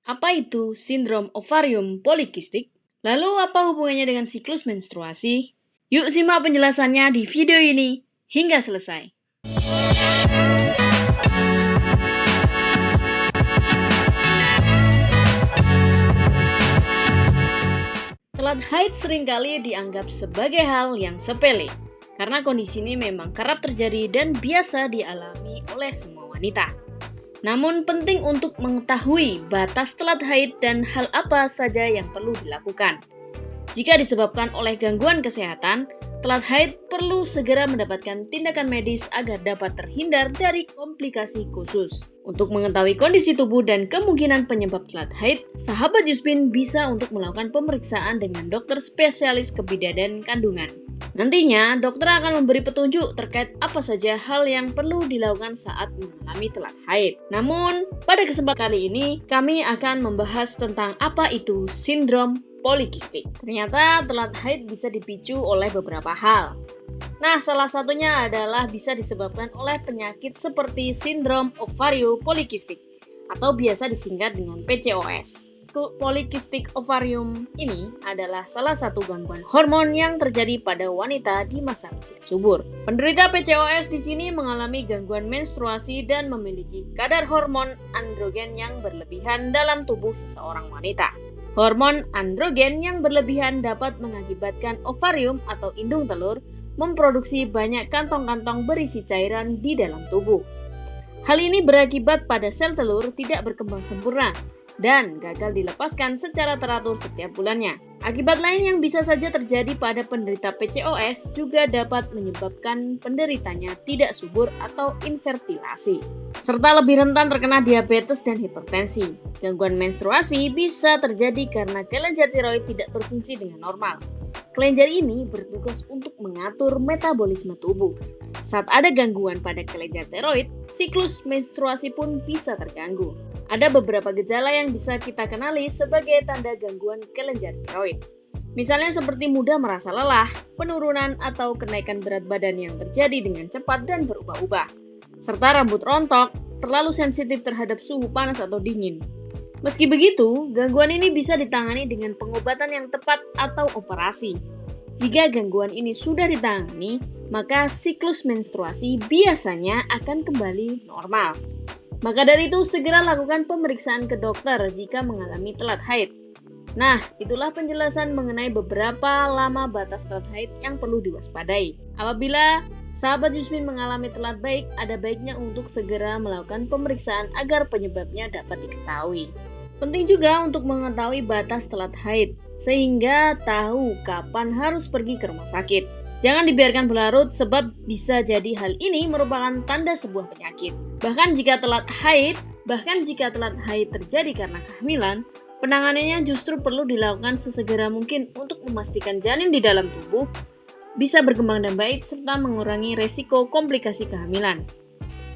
Apa itu sindrom ovarium polikistik? Lalu apa hubungannya dengan siklus menstruasi? Yuk simak penjelasannya di video ini hingga selesai. Telat haid seringkali dianggap sebagai hal yang sepele, karena kondisi ini memang kerap terjadi dan biasa dialami oleh semua wanita. Namun penting untuk mengetahui batas telat haid dan hal apa saja yang perlu dilakukan. Jika disebabkan oleh gangguan kesehatan, telat haid perlu segera mendapatkan tindakan medis agar dapat terhindar dari komplikasi khusus. Untuk mengetahui kondisi tubuh dan kemungkinan penyebab telat haid, sahabat Yusmin bisa untuk melakukan pemeriksaan dengan dokter spesialis kebidanan kandungan. Nantinya, dokter akan memberi petunjuk terkait apa saja hal yang perlu dilakukan saat mengalami telat haid. Namun, pada kesempatan kali ini, kami akan membahas tentang apa itu sindrom polikistik. Ternyata telat haid bisa dipicu oleh beberapa hal. Nah, salah satunya adalah bisa disebabkan oleh penyakit seperti sindrom ovario polikistik atau biasa disingkat dengan PCOS. Polikistik ovarium ini adalah salah satu gangguan hormon yang terjadi pada wanita di masa usia subur. Penderita PCOS di sini mengalami gangguan menstruasi dan memiliki kadar hormon androgen yang berlebihan dalam tubuh seseorang wanita. Hormon androgen yang berlebihan dapat mengakibatkan ovarium atau indung telur memproduksi banyak kantong-kantong berisi cairan di dalam tubuh. Hal ini berakibat pada sel telur tidak berkembang sempurna dan gagal dilepaskan secara teratur setiap bulannya. Akibat lain yang bisa saja terjadi pada penderita PCOS juga dapat menyebabkan penderitanya tidak subur atau infertilasi, serta lebih rentan terkena diabetes dan hipertensi. Gangguan menstruasi bisa terjadi karena kelenjar tiroid tidak berfungsi dengan normal. Kelenjar ini bertugas untuk mengatur metabolisme tubuh. Saat ada gangguan pada kelenjar tiroid, siklus menstruasi pun bisa terganggu. Ada beberapa gejala yang bisa kita kenali sebagai tanda gangguan kelenjar tiroid. Misalnya seperti mudah merasa lelah, penurunan atau kenaikan berat badan yang terjadi dengan cepat dan berubah-ubah, serta rambut rontok, terlalu sensitif terhadap suhu panas atau dingin. Meski begitu, gangguan ini bisa ditangani dengan pengobatan yang tepat atau operasi. Jika gangguan ini sudah ditangani, maka siklus menstruasi biasanya akan kembali normal. Maka dari itu, segera lakukan pemeriksaan ke dokter jika mengalami telat haid. Nah, itulah penjelasan mengenai beberapa lama batas telat haid yang perlu diwaspadai. Apabila sahabat Yusmin mengalami telat haid, ada baiknya untuk segera melakukan pemeriksaan agar penyebabnya dapat diketahui. Penting juga untuk mengetahui batas telat haid, sehingga tahu kapan harus pergi ke rumah sakit. Jangan dibiarkan berlarut sebab bisa jadi hal ini merupakan tanda sebuah penyakit. Bahkan jika telat haid terjadi karena kehamilan, penanganannya justru perlu dilakukan sesegera mungkin untuk memastikan janin di dalam tubuh bisa berkembang dan baik serta mengurangi resiko komplikasi kehamilan.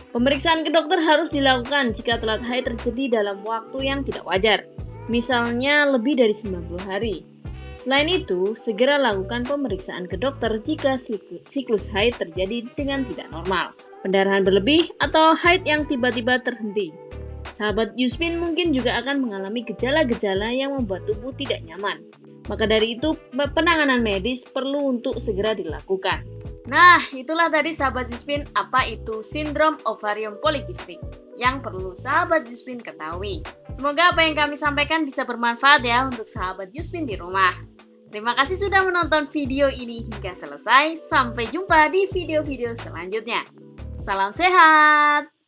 Pemeriksaan ke dokter harus dilakukan jika telat haid terjadi dalam waktu yang tidak wajar, misalnya lebih dari 90 hari. Selain itu, segera lakukan pemeriksaan ke dokter jika siklus haid terjadi dengan tidak normal, pendarahan berlebih, atau haid yang tiba-tiba terhenti. Sahabat Yusmin mungkin juga akan mengalami gejala-gejala yang membuat tubuh tidak nyaman. Maka dari itu, penanganan medis perlu untuk segera dilakukan. Nah, itulah tadi sahabat Yusmin apa itu sindrom ovarium polikistik yang perlu sahabat Yusmin ketahui. Semoga apa yang kami sampaikan bisa bermanfaat ya untuk sahabat Yusmin di rumah. Terima kasih sudah menonton video ini hingga selesai. Sampai jumpa di video-video selanjutnya. Salam sehat!